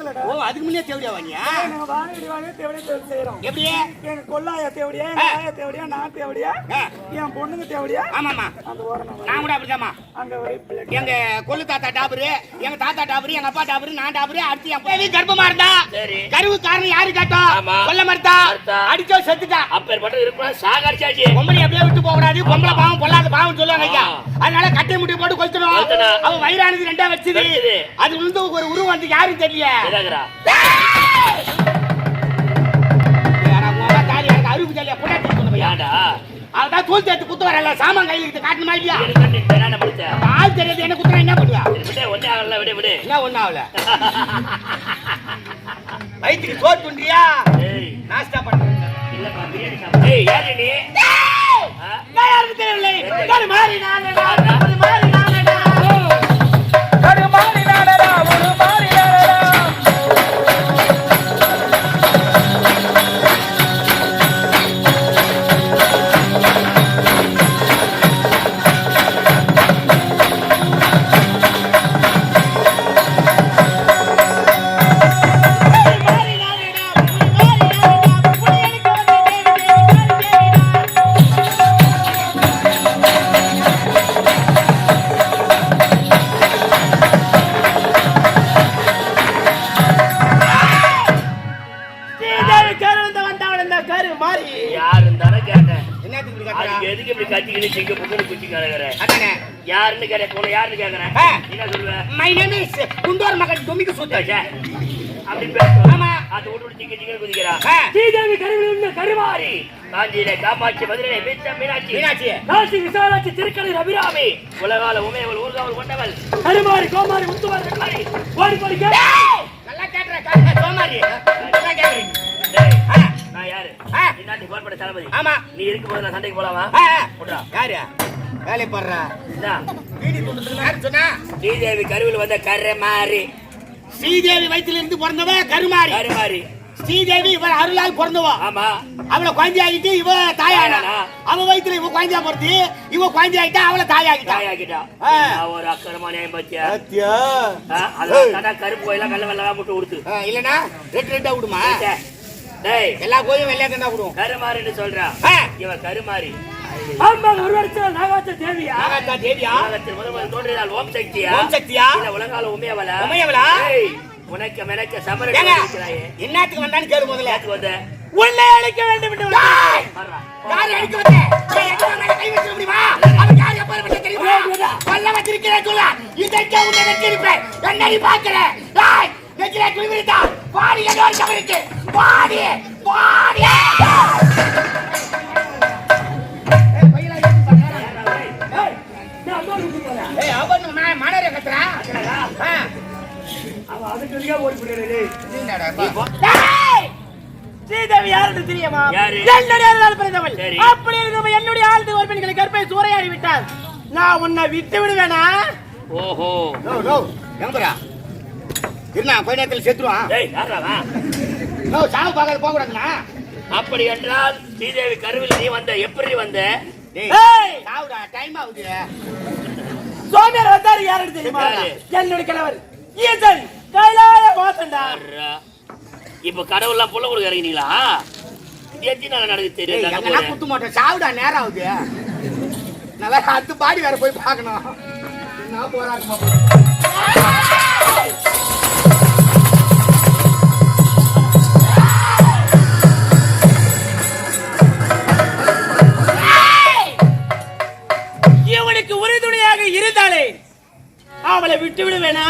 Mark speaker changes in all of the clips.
Speaker 1: பொறுக்கலடா.
Speaker 2: ஓ அதுக்கு முன்னே தேவடியா வாணியா?
Speaker 1: நாங்க வாணிடி தேவடியா செய்யறோம்.
Speaker 2: எப்படி?
Speaker 1: எங்க கொல்லாய தேவடியா, நாய தேவடியா, நான் தேவடியா, என் பொண்ணுங்க தேவடியா.
Speaker 2: ஆமாமா.
Speaker 1: அந்த ஓரணம்.
Speaker 2: நான் கூட அப்படிதாம்மா.
Speaker 1: அங்க வைப்பில.
Speaker 2: எங்க கொள்ளு தாத்தா டாபரு, எங்க தாத்தா டாபரு, எங்க அப்பா டாபரு, நான் டாபரு, அடுத்து என் பேவி கர்ப்பமா இருந்தா.
Speaker 3: சரி.
Speaker 2: கருவு காரணம் யாரு கேட்டோம்? கொல்ல மறுத்தா. அடிச்சோ செத்துட்டா.
Speaker 3: அப்பேற்பட்ட இருப்பா சாகடிச்சாச்சு.
Speaker 2: பொம்பளை அப்படியே விட்டு போக கூடாது. பொம்பளை பாவம் பொல்லாத பாவம் சொல்லுவாங்க ஐயா. அதனால கட்டை முட்டி போட்டு கொளுத்தணும். அவ வயிறானது ரெண்டா வச்சுது. அது வந்து ஒரு உருவம் வந்து யாரும் தெரியல. அருப்பு ஜல்லியா பொண்டாட்டி சொன்ன யாடா. அதான் தூள் சேர்த்து குத்து வரல சாமான் கையில காட்டணுமா இல்லையா? ஆள் தெரியாது என்ன குத்துறா என்ன பண்ணுவா?
Speaker 3: ஒன்னே ஆகல விடு விடு.
Speaker 2: என்ன ஒண்ணு ஆகல. வயிற்றுக்கு சோறு துண்டியா? நாஸ்டா பண்றேன்.
Speaker 3: இல்லப்பா பிரியாணி சாப்பிடு. ஏய் யாரு நீ?
Speaker 2: நான் யாருக்கு தெரியவில்லை. கருமாரி நானடா. கருமாரி நானடா. கருமாரி நானடா. ஒரு மாரி நானடா.
Speaker 3: யாருன்னு கேட்க யாருன்னு கேக்குறேன். என்ன சொல்லுவேன்?
Speaker 2: மை நேம் இஸ் குண்டோர் மகன் டொமிக்கு சுத்தாச்சே
Speaker 3: அப்படி பேசுறோம். ஆமா அது ஓட்டு திங்க திங்க குதிக்கிறா. ஸ்ரீதேவி கருவில கருமாரி காஞ்சியிலே காமாட்சி மதுரை மீனாட்சி மீனாட்சி காசி விசாலாட்சி திருக்கடை அபிராமி உலகால உமையவள் ஊர்காவல் கொண்டவள் கருமாரி கோமாரி முத்துவாரி காரி ஓடி போடி கேளு.
Speaker 2: நல்லா கேக்குற காக்க கோமாரி நல்லா கேக்குறீங்க.
Speaker 3: நான் யாரு? நீ கோர்பட தளபதி.
Speaker 2: ஆமா
Speaker 3: நீ இருக்கும் போது நான் சண்டைக்கு போலாமா? போடா.
Speaker 2: யாரு? வேலை பண்றா. வீடி கொண்டுல யார் சொன்னா?
Speaker 3: ஸ்ரீதேவி கருவில வந்த கருமாரி.
Speaker 2: ஸ்ரீதேவி வயித்துல இருந்து பிறந்தவ கருமாரி.
Speaker 3: கருமாரி.
Speaker 2: ஸ்ரீதேவி இவ அருளால் பிறந்தவ.
Speaker 3: ஆமா.
Speaker 2: அவள குழந்தை ஆகிட்டு இவ தாயானா. அவ வயித்துல இவ குழந்தையா பிறந்து இவ குழந்தை ஆகிட்டா அவள தாயாகிட்டா.
Speaker 3: ஒரு அக்கறமா நியாயம் பத்தியா?
Speaker 2: பத்தியா?
Speaker 3: அதான் கருப்பு கோயிலா வெள்ள வெள்ளா போட்டு உடுத்து.
Speaker 2: இல்லனா ரெட் ரெட்டா விடுமா?
Speaker 3: டேய்
Speaker 2: எல்லா கோயிலும் வெள்ளையா கண்டா விடுவோம்.
Speaker 3: கருமாரின்னு சொல்றா. இவ கருமாரி.
Speaker 2: ஆமா ஒரு வருஷம் நாகாத்த தேவியா? நாகாத்த தேவியா?
Speaker 3: நாகத்தில் முதல் தோன்றினால் ஓம் சக்தியா?
Speaker 2: ஓம் சக்தியா?
Speaker 3: இல்ல உலகால உமையவளா?
Speaker 2: உமையவளா?
Speaker 3: உனக்கு மெனக்க சமர இருக்கிறாயே.
Speaker 2: என்னத்துக்கு வந்தான்னு கேளு முதல்ல.
Speaker 3: யாருக்கு வந்த?
Speaker 2: உன்னை அழிக்க வேண்டும் என்று வந்தேன். யாரை அழிக்க வந்தே? எங்க கை வச்சு முடியுமா? அவன் யார் எப்ப பண்ற தெரியுமா? வல்ல வச்சிருக்கிறேன் சொல்ல. இதெல்லாம் உன்னை வச்சிருப்பேன். என்ன நீ பாக்குற? டேய் நெஞ்சில குளிவிட்டா. பாடி ஏதோ சமரிக்கு. பாடி பாடி. ஏய் அவன் மானரே கத்துறா. அவ அதுக்குள்ளே ஓடி போறே. என்னடா பா. டேய் ஸ்ரீதேவி யாருன்னு தெரியுமா? என்னுடைய ஆள் பிறந்தவள். அப்படி இருக்கும் என்னுடைய ஆள் ஒரு பெண்களை கற்பை சூறையாடி விட்டார். நான் உன்னை விட்டு விடுவேனா?
Speaker 3: ஓஹோ.
Speaker 2: நோ எங்கடா? இருனா கொஞ்ச நேரத்துல செத்துறான்.
Speaker 3: டேய் யாரா வா?
Speaker 2: நோ சாவு பாக்கல போக கூடாதுனா.
Speaker 3: அப்படி என்றால் ஸ்ரீதேவி கருவில் நீ வந்த எப்படி வந்த?
Speaker 2: டேய் சாவுடா டைம் ஆகுது. சோமேர் வந்தாரு யாருன்னு தெரியுமா? என்னுடைய கணவர் ஈசன் கைலாய வாசன்டா.
Speaker 3: இப்ப கடவுள்லாம் புள்ள கொடுக்க இறங்கினீங்களா? எத்தினால நடக்குது தெரியும்.
Speaker 2: நான் குத்து மாட்டேன் சாவுடா நேரம் ஆகுது. நான் வேற அத்து பாடி வேற போய் பார்க்கணும். நான் போராட்டமா இவனுக்கு உறுதுணையாக இருந்தாலே அவளை விட்டு விடுவேனா?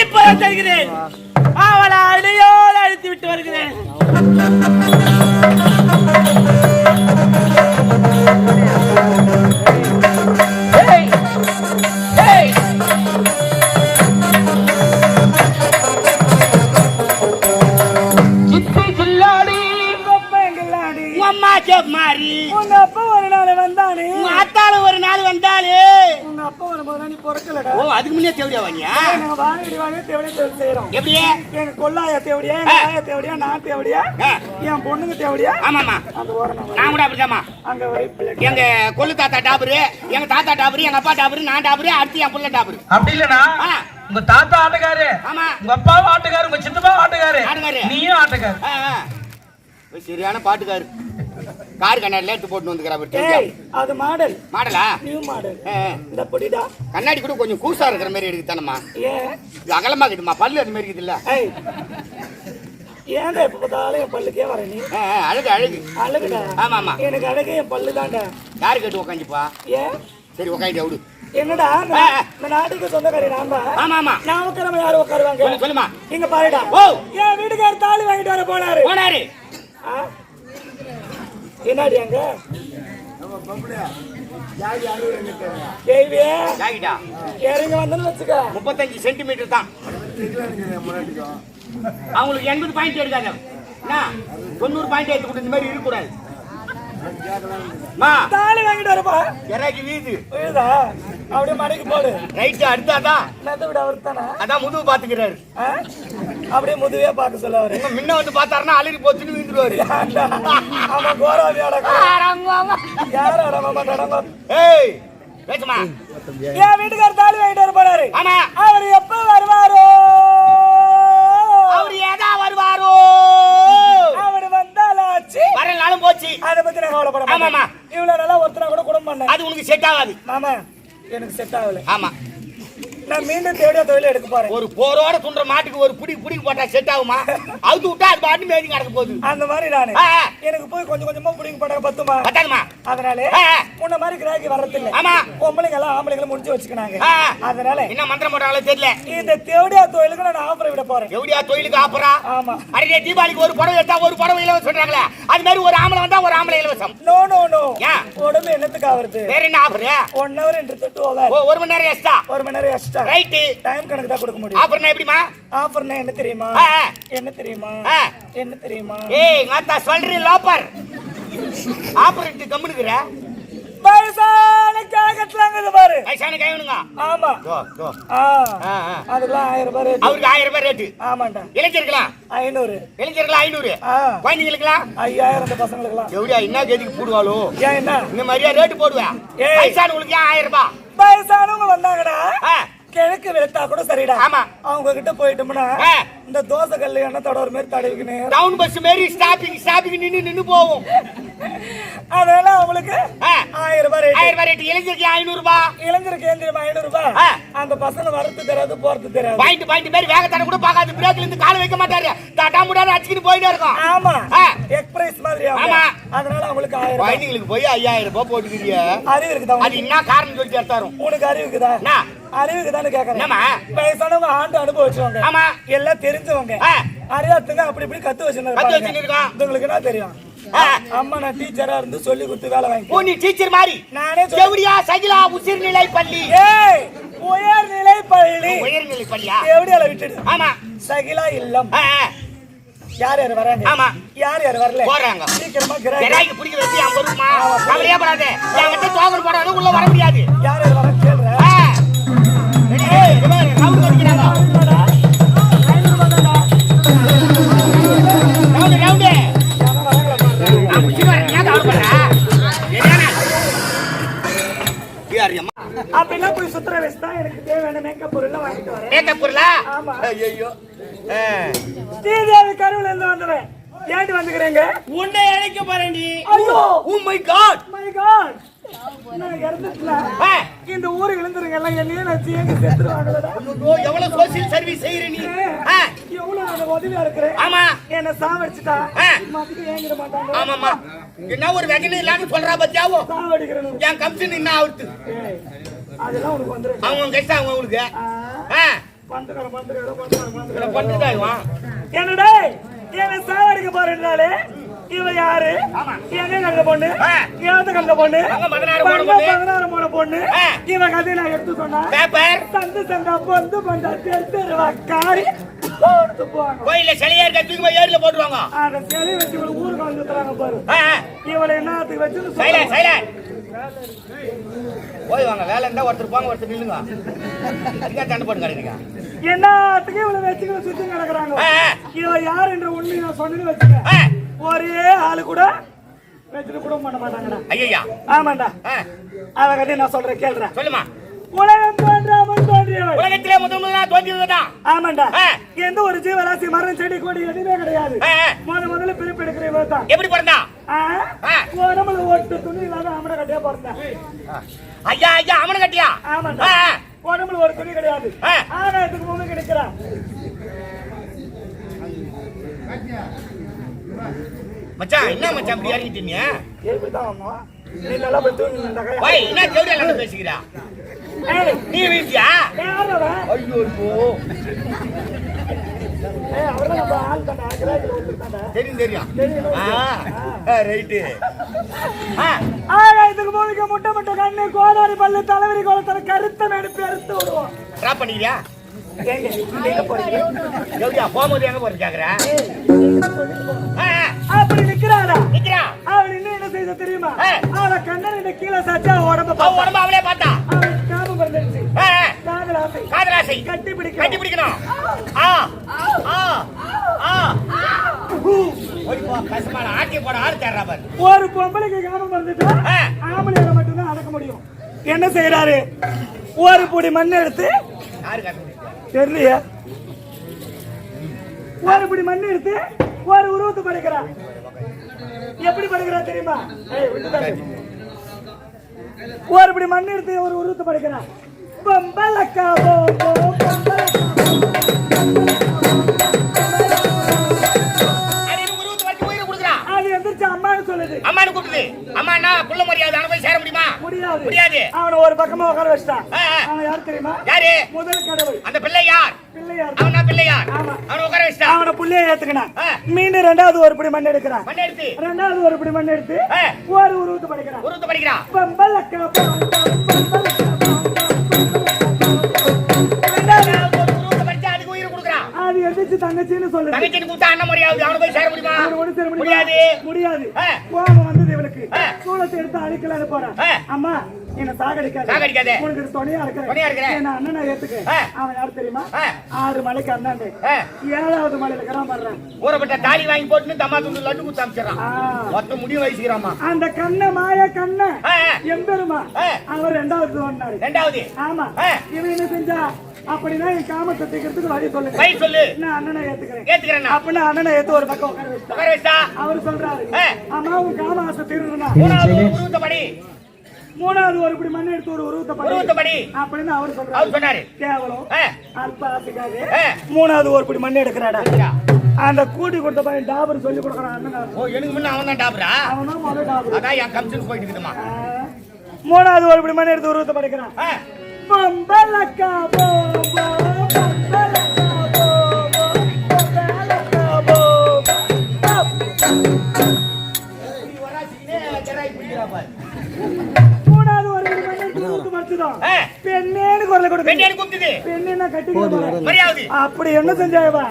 Speaker 2: இப்ப தருகிறேன். அவளை அடியோடு அழித்து விட்டு வருகிறேன். மாறி உங்க அப்பா ஒரு நாள் வந்தானே. உங்க அத்தால ஒரு நாள் வந்தாலே. உங்க அப்பா வரும்போது நீ பொறுக்கலடா. ஓ அதுக்கு முன்னே தேவடியா வாங்கியா? நாங்க வாணிடி தேவடியா செய்யறோம். எப்படி? எங்க கொல்லாய தேவடியா, நாய தேவடியா, நான் தேவடியா, என் பொண்ணுங்க தேவடியா. ஆமாமா அந்த ஓரணம். நான் கூட அப்படிதாம்மா. அங்க வைப்பில எங்க கொள்ளு தாத்தா டாபரு, எங்க தாத்தா டாபரு, எங்க அப்பா டாபரு, நான் டாபரு, அடுத்து என் புள்ள டாபரு.
Speaker 4: அப்படி இல்லனா
Speaker 1: உங்க தாத்தா ஆட்டக்காரு,
Speaker 2: ஆமா.
Speaker 1: உங்க அப்பாவும் ஆட்டக்காரு, உங்க சித்தப்பா ஆட்டக்காரு,
Speaker 2: ஆட்டக்காரு.
Speaker 1: நீயும் ஆட்டக்காரு.
Speaker 2: சரியான பாட்டுக்காரு. கார் கண்ணாடில எடுத்து போட்டு வந்துக்கிறா.
Speaker 1: ஏய், அது மாடல்.
Speaker 2: மாடலா?
Speaker 1: New model. இந்த பொடிடா.
Speaker 2: கண்ணாடி கூட கொஞ்சம் கூசா இருக்கிற மாதிரி எடுக்குதானம்மா.
Speaker 1: ஏன்
Speaker 2: இது அகலமா இருக்குதுமா, பல்லு அது மாதிரி இருக்குது இல்ல?
Speaker 1: ஏய், ஏன்டா இப்ப பார்த்தாலும் என் பல்லுக்கே வர நீ?
Speaker 2: அழகு அழகு
Speaker 1: அழகுடா.
Speaker 2: ஆமா ஆமா.
Speaker 1: எனக்கு அழகே என் பல்லு தான்டா.
Speaker 2: யாரு கேட்டு உக்காந்துப்பா?
Speaker 1: ஏன்
Speaker 2: சரி உக்காந்து விடு.
Speaker 1: என்னடா இந்த நாட்டுக்கு சொந்தக்காரி நாம.
Speaker 2: ஆமா ஆமா.
Speaker 1: நான் உட்காரமா யாரும் உட்காருவாங்க?
Speaker 2: சொல்லுமா.
Speaker 1: இங்க பாருடா.
Speaker 2: ஓ,
Speaker 1: என் வீட்டுக்காரர் தாலி வாங்கிட்டு வர போனாரு. என்னடி அங்க இறங்க வந்தன்னு வச்சுக்க.
Speaker 2: 35 சென்டிமீட்டர் தான் அவங்களுக்கு. 80 பாயிண்ட் எடுக்காத, 90 பாயிண்ட் எடுத்து கொடுத்த மாதிரி இருக்கக்கூடாது.
Speaker 1: தாலி வாங்கிட்டு வரப்பா.
Speaker 2: இறக்கி வீது
Speaker 1: வீதா அப்படியே மடைக்கு போடு.
Speaker 2: ரைட்டு அடுத்தாதான்
Speaker 1: நெத்த விட அவர் தானே.
Speaker 2: அதான் முதுகு பாத்துக்கிறாரு.
Speaker 1: அப்படியே முதுவே பார்க்க சொல்ல அவரு.
Speaker 2: முன்ன வந்து பார்த்தாருன்னா அலறி போச்சுன்னு வீந்துருவாரு.
Speaker 1: ஆமா கோராவியாட யாரோட மாமா நடமா.
Speaker 2: ஏய் பேசுமா.
Speaker 1: என் வீட்டுக்காரர் தாலி வாங்கிட்டு வர போறாரு.
Speaker 2: ஆமா.
Speaker 1: அவர் எப்ப வருவாரோ?
Speaker 2: அவர் ஏதா வருவாரோ?
Speaker 1: அவர் வந்தாலாச்சு.
Speaker 2: வரனாலும் போச்சு.
Speaker 1: அதை பத்தி நான் கவலைப்பட மாட்டேன்.
Speaker 2: ஆமாமா.
Speaker 1: இவ்வளவு நல்லா ஒருத்தனா கூட குடும்பம் பண்ணேன்.
Speaker 2: அது உனக்கு செட் ஆகாது
Speaker 1: மாமா. எனக்கு செட் ஆகல.
Speaker 2: ஆமா.
Speaker 1: நான் மீண்டும் தேடிய தொழில எடுக்க போறேன்.
Speaker 2: ஒரு போரோட துண்ட மாட்டுக்கு ஒரு புடி போட்டா செட் ஆகுமா? அவுத்து விட்டா அது பாட்டு மேடி நடக்க போகுது.
Speaker 1: அந்த மாதிரி நானு எனக்கு போய் கொஞ்சம் கொஞ்சமா புடிங்க போட்டா பத்துமா?
Speaker 2: பத்தாதுமா.
Speaker 1: அதனால முன்ன மாதிரி கிராக்கி வர்றது இல்ல.
Speaker 2: ஆமா.
Speaker 1: பொம்பளைங்க எல்லாம் ஆம்பளைங்களை முடிச்சு வச்சுக்கினாங்க. அதனால
Speaker 2: என்ன மந்திரம் போட்டாங்களோ தெரியல.
Speaker 1: இந்த தேவடியா தொழிலுக்கு நான் ஆஃபர் விட போறேன்.
Speaker 2: தேவடியா தொழிலுக்கு ஆஃபரா?
Speaker 1: ஆமா.
Speaker 2: அடே தீபாவளிக்கு ஒரு புடவை எடுத்தா ஒரு புடவை இலவசம் சொல்றாங்களே, அது மாதிரி ஒரு ஆம்பளை வந்தா ஒரு ஆம்பளை இலவசம்.
Speaker 1: No no no. உடம்பு என்னத்துக்கு ஆவறது?
Speaker 2: வேற என்ன ஆஃபர்?
Speaker 1: 1 hour into 2 hours.
Speaker 2: ஓ, 1 மணி நேரம் எக்ஸ்ட்ரா.
Speaker 1: 1 மணி நேரம் எக்ஸ்ட்ரா.
Speaker 2: ரைட்.
Speaker 1: டைம் கணக்கு தான் கொடுக்க முடியும்.
Speaker 2: ஆஃபர்னா எப்படிமா?
Speaker 1: ஆஃபர்னா என்ன தெரியுமா? என்ன தெரியுமா? என்ன தெரியுமா?
Speaker 2: ஏய் நாத்தா சொல்றீ லோப்பர். ஆபரேட் கம்முனுக்குற.
Speaker 1: பைசான காகட்லாங்கது பாரு.
Speaker 2: பைசான கைவனுங்க.
Speaker 1: ஆமா.
Speaker 2: கோ கோ.
Speaker 1: அதுலாம் 1000 ரூபாய் ரேட்.
Speaker 2: அவருக்கு 1000 ரூபாய் ரேட்.
Speaker 1: ஆமாண்டா.
Speaker 2: இளைஞர்களா
Speaker 1: 500.
Speaker 2: இளைஞர்களா 500. குழந்தைகளுங்களா
Speaker 1: 5000. அந்த பசங்களுக்குலாம்
Speaker 2: எவ்வளவு என்ன கேதிக்கு போடுவாளோ?
Speaker 1: ஏன் என்ன
Speaker 2: இந்த மாதிரியா ரேட் போடுவா? பைசானங்களுக்கு 1000 ரூபாய்.
Speaker 1: பைசானவங்க வந்தாங்கடா. கிழக்கு வெளுத்தா கூட சரிடா.
Speaker 2: ஆமா.
Speaker 1: அவங்க கிட்ட போயிட்டோம்னா இந்த தோசை கல்லு எண்ணத்தோட ஒரு மாதிரி தடவிக்கினே
Speaker 2: டவுன் பஸ் மாரி ஸ்டாப்பிங் நின்னு போவோம்.
Speaker 1: அதனால அவங்களுக்கு 1000 ரூபாய் ரேட்.
Speaker 2: 1000 ரூபாய் ரேட். இளைஞருக்கு 500 ரூபாய்.
Speaker 1: இளைஞருக்கு ஏன் தெரியுமா 500 ரூபாய்? அந்த பசங்க வரது தெரியாது போறது தெரியாது.
Speaker 2: பாயிண்ட் மாதிரி வேகத்தான கூட பார்க்காது. பிரேக்ல இருந்து கால் வைக்க மாட்டாரு. டாடா முடான்னு அடிச்சிட்டு போயிட்டே இருக்கும்.
Speaker 1: ஆமா. எக்ஸ்பிரஸ் மாதிரி. ஆமா. அதனால அவங்களுக்கு 1000 ரூபாய்.
Speaker 2: குழந்தைகளுக்கு போய் 5000 ரூபாய் போட்டுக்கிறீங்க.
Speaker 1: அறிவு இருக்குதா?
Speaker 2: அது என்ன காரணம் சொல்லி தரும்.
Speaker 1: உனக்கு அறிவு இருக்குதா? அறிவுக்குதானு கேக்குறேன். வயசானவங்க ஆண்டு அனுபவிச்சவங்க. ஆமா. எல்லாம் தெரிஞ்சவங்க. அறியாத்துங்க அப்படி இப்படி கத்து வச்சிருக்காங்க. உங்களுக்கு என்ன தெரியும்? அம்மா நான் டீச்சரா இருந்து சொல்லி கொடுத்து வேலை வாங்கி.
Speaker 2: ஓ, நீ டீச்சர் மாதிரி. நானே தேவடியா சகிலா உயர்நிலை பள்ளி.
Speaker 1: ஏய், உயர்நிலை பள்ளி.
Speaker 2: உயர்நிலை பள்ளியா?
Speaker 1: தேவடியால விட்டுடு.
Speaker 2: ஆமா.
Speaker 1: சகிலா இல்லம். யார் யார் வராங்க? ஆமா. யார் யார் வரல? போறாங்க. சீக்கிரமா கிராக்கி பிடிக்க வெட்டி 50 ரூபாய். கவலையே படாத. என்கிட்ட தோகர் போடாத உள்ள வர முடியாது. யார் யார் வர கேளுடா. ஏய், ரவுண்ட் அடிக்கறாங்க. ரவுண்ட். நான் முச்சிமாரே ஏன் ஆட போறா? என்னடா? யாரியம்மா? அப்பெல்ல போய் சுத்தற வெஸ்டா எனக்கு தேவையான மேக்கப் பொருள் எல்லாம் வாங்கிட்டு வரேன்.
Speaker 2: மேக்கப் பொருளா?
Speaker 1: ஆமா.
Speaker 2: ஐயோ.
Speaker 1: தீதேவி கருவுல இருந்து வந்தவன். ஏண்டி வந்துக்கறீங்க?
Speaker 2: உன்னை அழைக்க போறேன்டி.
Speaker 1: ஐயோ.
Speaker 2: Oh my God.
Speaker 1: My God. நான் இறந்துட்டேன். இந்த ஊரு இழந்துருங்க எல்லாம் என்னையே நான் எங்க செத்துறாங்கடா.
Speaker 2: ஐயோ எவ்வளவு சோஷியல் சர்வீஸ் செய்யற நீ.
Speaker 1: எவ்வளவு அந்த உதவியா இருக்கறே. ஆமா. என்ன சாவடிச்சிட்டா. மதிக்கு ஏங்கிட மாட்டாங்க.
Speaker 2: ஆமாமா. என்ன ஒரு வெகனே இல்லாம சொல்றா பத்தியாவோ.
Speaker 1: சாவடிக்கறேன்.
Speaker 2: என் கம்ப்ஷன் என்ன ஆவுது?
Speaker 1: அதெல்லாம் உனக்கு வந்துரும்.
Speaker 2: அவங்க கஷ்டம் உங்களுக்கு. பண்டுடா இவன்.
Speaker 1: என்னடா? என்ன சாவடிக்க போறேன்னாலே இவ யாரு? எங்க கண்ட பொண்ணு? ஏந்த கண்ட பொண்ணு? 16 மூணு பொண்ணு. இவ கதை நான் எடுத்து சொன்னா பேப்பர் சந்து சந்தா பொந்து பண்டா தெருவா காரி போட்டு போவாங்க.
Speaker 2: கோயில்ல சிலையா இருக்க தூக்கி போய் ஏரியில போட்டுருவாங்க.
Speaker 1: அந்த சிலை வச்சு ஊருக்கு வந்து தராங்க பாரு. இவளை என்னத்துக்கு வச்சு
Speaker 2: சைலண்ட் போய் வாங்க. வேலை இருந்தா ஒருத்தர் போங்க, ஒருத்தர் நில்லுங்க. அதுக்காக சண்டை போட்டு கிடைக்கிறீங்க.
Speaker 1: என்னத்துக்கு இவளை வச்சுக்கிற சுத்தி கிடக்குறாங்க. இவ யார் என்ற உண்மை நான் சொன்னு வச்சுக்க. ஒரே ஆளு கூட வச்சுட்டு கூட பண்ண மாட்டாங்கடா.
Speaker 2: ஐயா.
Speaker 1: ஆமாண்டா. அத கட்டி நான் சொல்றேன் கேளுடா.
Speaker 2: சொல்லுமா.
Speaker 1: உலகம் தோன்றாமல் தோன்றியவள்.
Speaker 2: உலகத்திலே முதல்ல தோன்றியதுதான்.
Speaker 1: ஆமாண்டா. எந்த ஒரு ஜீவராசி மரம் செடி கொடி எதுவுமே கிடையாது. முதல்ல பிறப்பெடுக்கிற இவள் தான்.
Speaker 2: எப்படி பிறந்தா?
Speaker 1: உடம்புல ஒட்டு துணி இல்லாத அமன கட்டியா பிறந்தா.
Speaker 2: ஐயா ஐயா அமன கட்டியா?
Speaker 1: ஆமாண்டா. உடம்புல ஒரு துணி கிடையாது. ஆகாயத்துக்கு முன்னே கிடைக்கிறான்.
Speaker 2: மச்சான் என்ன மச்சான் இப்படி இறங்கிட்டீங்க?
Speaker 1: எப்படிதான் அம்மா நீ நல்லா போய் தூங்குங்கடா.
Speaker 2: ஓய் என்ன கேவடி எல்லாம் பேசிக்கிறா? நீ வீட்டியா?
Speaker 1: யாரடா?
Speaker 2: ஐயோ போ.
Speaker 1: அவரே நம்ம ஆள் தான்டா. கிராக்கில வந்துட்டான்டா.
Speaker 2: தெரியும். ரைட்.
Speaker 1: ஆகாயத்துக்கு முன்னே முட்டை முட்டை கண்ணு கோதாரி பல்லு தலைவரி கோலத்தர கருத்த மேடு பெருத்து விடுவோம்.
Speaker 2: டிராப் பண்ணிக்கிறியா?
Speaker 1: ஏங்க நீங்க போறீங்க.
Speaker 2: கேவடியா போகும்போது எங்க போறது கேக்குற?
Speaker 1: அப்படி நிக்கிறாடா.
Speaker 2: நிக்கிறா.
Speaker 1: அவன் என்ன செய்த தெரியுமா? அவள கண்ணன் கீழே சாச்சா உடம்ப
Speaker 2: அவளே பார்த்தா.
Speaker 1: காமம் வந்துருச்சு.
Speaker 2: காதலாசை
Speaker 1: கட்டி
Speaker 2: பிடிக்கணும். ஆட்டி போட ஆள் தேடுறா பாரு.
Speaker 1: ஒரு பொம்பளைக்கு காமம் வந்துட்டா ஆம்பளையால மட்டும்தான் அடக்க முடியும். என்ன செய்யறாரு? ஒரு பொடி மண் எடுத்து தெரியலையா? ஒரு பொடி மண் எடுத்து ஒரு உருவத்தை படைக்கிறான். எப்படி படைக்கிறா தெரியுமா? ஒரு படி மண் எடுத்து ஒரு உருவத்தை படைக்கிறான். பொம்பலக்கா அம்மான்னு சொல்லுது.
Speaker 2: அம்மான்னு கூப்பிடுது. அம்மானா புள்ள மரியாதை அவன போய் சேர முடியுமா? முடியாது.
Speaker 1: அவனை ஒரு பக்கமா உட்கார வச்சிட்டான். அவன் யார் தெரியுமா?
Speaker 2: யாரு?
Speaker 1: முதல் கடவுள்.
Speaker 2: அந்த பிள்ளை யார்? அவனா பிள்ளையார். அவனை உட்கார வச்சிட்டான்.
Speaker 1: அவனை புள்ளைய ஏத்துக்கினான். மீண்டும் ரெண்டாவது ஒரு படி மண் எடுக்கிறான். ரெண்டாவது ஒரு படி மண் எடுத்து ஒரு உருவத்தை படிக்கிறான். பொம்பலக்கா அது எதிர்த்து தங்கச்சின்னு சொல்லுது.
Speaker 2: தங்கச்சின்னு கூப்பிட்டா அண்ணன் மரியாதை அவன போய் சேர முடியுமா?
Speaker 1: முடியாது. கோபம் வந்தது இவனுக்கு. சூளத்தை எடுத்து அடிக்கலான்னு போறான். அம்மா என்ன சாகடிக்காத. உனக்கு துணையா இருக்கிறேன். என்ன அண்ணனை ஏத்துக்க. அவன் யாரு தெரியுமா? 6 மலைக்கு அண்ணாண்டு 7வது மலையில இருக்கிறான் பாடுறான்.
Speaker 2: ஊரப்பட்ட தாலி வாங்கி போட்டு தம்மா துண்டு லட்டு குத்து அமைச்சிடறான். மொத்த முடிவு வயசுக்கிறாமா.
Speaker 1: அந்த கண்ண மாய கண்ண எம்பெருமா அவர் 2வது தோன்றாரு.
Speaker 2: 2வது.
Speaker 1: ஆமா. இவன் என்ன செஞ்சா? அப்படின்னா என் காமத்தை தீக்கிறதுக்கு வழி சொல்லு. நான் அண்ணனை ஏத்துக்கிறேன். அப்படின்னா அண்ணனை ஏத்து ஒரு பக்கம் உட்கார வச்சா அவர் சொல்றாரு, அம்மா உன் காம ஆசை தீர்றா. 3வது ஒரு படி மண் எடுத்து ஒரு உருவத்தை படி அப்படின்னு அவர் சொன்னாரு. கேவலம் அல்ப ஆசைக்காக 3வது ஒரு படி மண் எடுக்கிறாடா. அந்த கூட்டி கொடுத்த பையன் டாபர் சொல்லி கொடுக்கறான். அண்ணன்
Speaker 2: எனக்கு முன்ன அவன் தான் டாபரா?
Speaker 1: அவனும் முதல்ல டாபர்.
Speaker 2: அதான் என் கம்சன் போயிட்டு இருக்குமா.
Speaker 1: 3வது ஒரு படி மண் எடுத்து உருவத்தை படிக்கிறான். பொம்பலக்கா அப்படி என்ன செஞ்சாயவா?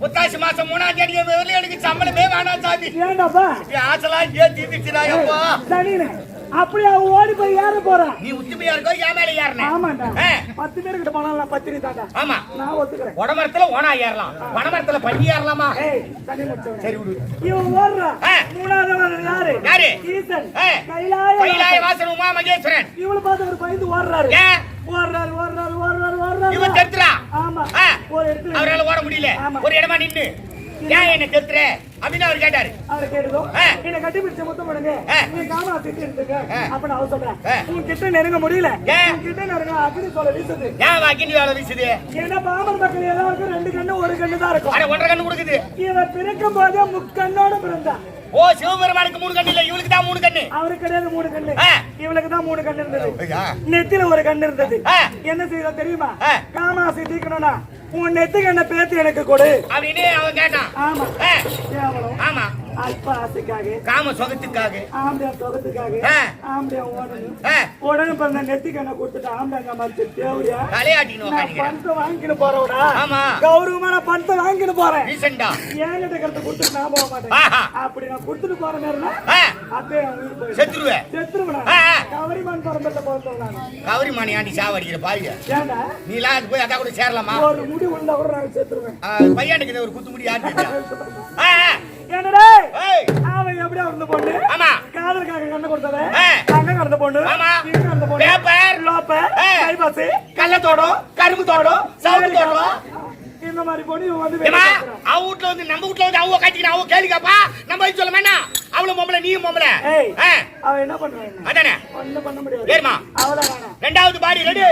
Speaker 2: புத்தாசி மாசம் 3ஆம் தேதி எனக்கு சம்பளமே வேணாம் சாமி.
Speaker 1: ஏண்டாப்பா
Speaker 2: ஆசலாம் தீர்ந்துச்சுடாப்பா.
Speaker 1: அப்படி அவ ஓடி போய் ஏற போறான்.
Speaker 2: நீ உத்துமையா இருக்கோ என் மேல ஏறணும்.
Speaker 1: ஆமாண்டா. 10 பேர்கிட்ட போனாலும் பத்திரி தாண்டா.
Speaker 2: ஆமா
Speaker 1: நான் ஒத்துக்கிறேன்.
Speaker 2: உடமரத்துல ஓனா ஏறலாம், பணமரத்துல பண்ணி ஏறலாமா? சரி விடு.
Speaker 1: இவன் ஓடுறான். 3வது யாரு? ஈசன்.
Speaker 2: கைலாய வாசன் உமா மகேஸ்வரன்.
Speaker 1: இவளை பார்த்து ஒரு பயந்து ஓடுறாரு.
Speaker 2: இவன் தெத்துறா.
Speaker 1: ஆமா.
Speaker 2: ஒரு இடத்துல அவரால ஓட முடியல. ஒரு இடமா நின்னு ஏன் என்ன தெத்துற அப்படின்னு அவர் கேட்டாரு.
Speaker 1: அவர் கேட்டதும் என்ன கட்டி பிடிச்ச மொத்தம் பண்ணுங்க. நீ காமா திட்டு எடுத்துக்க அப்படின்னு அவர் சொல்றேன். உன் கிட்ட நெருங்க முடியல. உன் கிட்ட நெருங்க அக்னி சொல்ல வீசுது.
Speaker 2: ஏன் அக்னி வேலை வீசுது?
Speaker 1: ஏன்னா பாமர் மக்கள் எல்லாருக்கும் 2 கண்ணு 1 கண்ணு தான் இருக்கும்.
Speaker 2: 1.5 கண்ணு கொடுக்குது.
Speaker 1: இவன் பிறக்கும் போதே முக்கண்ணோட பிறந்தான்.
Speaker 2: ஓ சிவபெருமானுக்கு 3 கண்ணு இல்ல, இவளுக்கு தான் 3 கண்ணு.
Speaker 1: அவருக்கு கிடையாது 3 கண்ணு. இவளுக்கு தான் 3 கண்ணு இருந்தது. நெத்தில ஒரு கண்ணு இருந்தது. என்ன செய்யற தெரியுமா? காமாசி தீக்கணும்னா உன் நெத்துக்கு என்ன பேத்து எனக்கு கொடு
Speaker 2: அப்படின்னு அவன் கேட்டான்.
Speaker 1: ஆமா கேவலம்
Speaker 2: ஆமா,
Speaker 1: அல்ப ஆசைக்காக
Speaker 2: காம சொகத்துக்காக.
Speaker 1: ஆம்பளை சொகத்துக்காக ஆம்பளை உடனே பிறந்த நெத்திக்கு என்ன கொடுத்துட்டு ஆம்பளை மறுத்து தேவையா
Speaker 2: தலையாட்டின்னு
Speaker 1: பணத்தை வாங்கிட்டு போறவடா
Speaker 2: ஆமா,
Speaker 1: கௌரவமான பணத்தை வாங்கிட்டு போறேன்
Speaker 2: ரீசெண்டா
Speaker 1: ஏங்கிட்ட கருத்தை கொடுத்துட்டு நான் போக மாட்டேன். அப்படி நான் கொடுத்துட்டு போற நேரம்னா அப்பயே அவன் உயிர் போயிடும்.
Speaker 2: செத்துருவேன்.
Speaker 1: செத்துருவா கவரிமான் பரம்பரை போறேன் நான்.
Speaker 2: கவரிமானி ஆண்டி சாவடிக்கிற பாய்ய
Speaker 1: ஏண்டா
Speaker 2: நீ எல்லாம் அது போய் அதான் கூட சேரலாமா?
Speaker 1: ஒரு முடி உள்ள கூட நான் செத்துருவேன்.
Speaker 2: பையனுக்கு ஒரு குத்து முடி ஆட்டி
Speaker 1: என்னடே அவன் எப்படியா இருந்த பொண்ணு
Speaker 2: ஆமா,
Speaker 1: காதலுக்காக கண்ண கொடுத்தவன் அங்க கடந்த பொண்ணு
Speaker 2: ஆமா,
Speaker 1: இங்க கடந்த பொண்ணு
Speaker 2: பேப்பர்
Speaker 1: லோப்பர் கைபாசு
Speaker 2: கள்ளத்தோடம் கரும்புத்தோடம் சவுத்தோடம்
Speaker 1: இந்த மாதிரி பொண்ணு இவன் வந்து
Speaker 2: அவ வீட்டுல வந்து நம்ம வீட்டுல வந்து அவங்க கட்டிக்கிற அவ கேளுக்காப்பா நம்ம இது சொல்ல வேண்டாம். அவளும் பொம்பளை நீயும் பொம்பளை.
Speaker 1: அவன் என்ன பண்ணுவான்
Speaker 2: அதானே
Speaker 1: ஒண்ணும் பண்ண முடியாது.
Speaker 2: ஏறுமா
Speaker 1: அவ்வளவுதானே.
Speaker 2: ரெண்டாவது பாடி ரெடி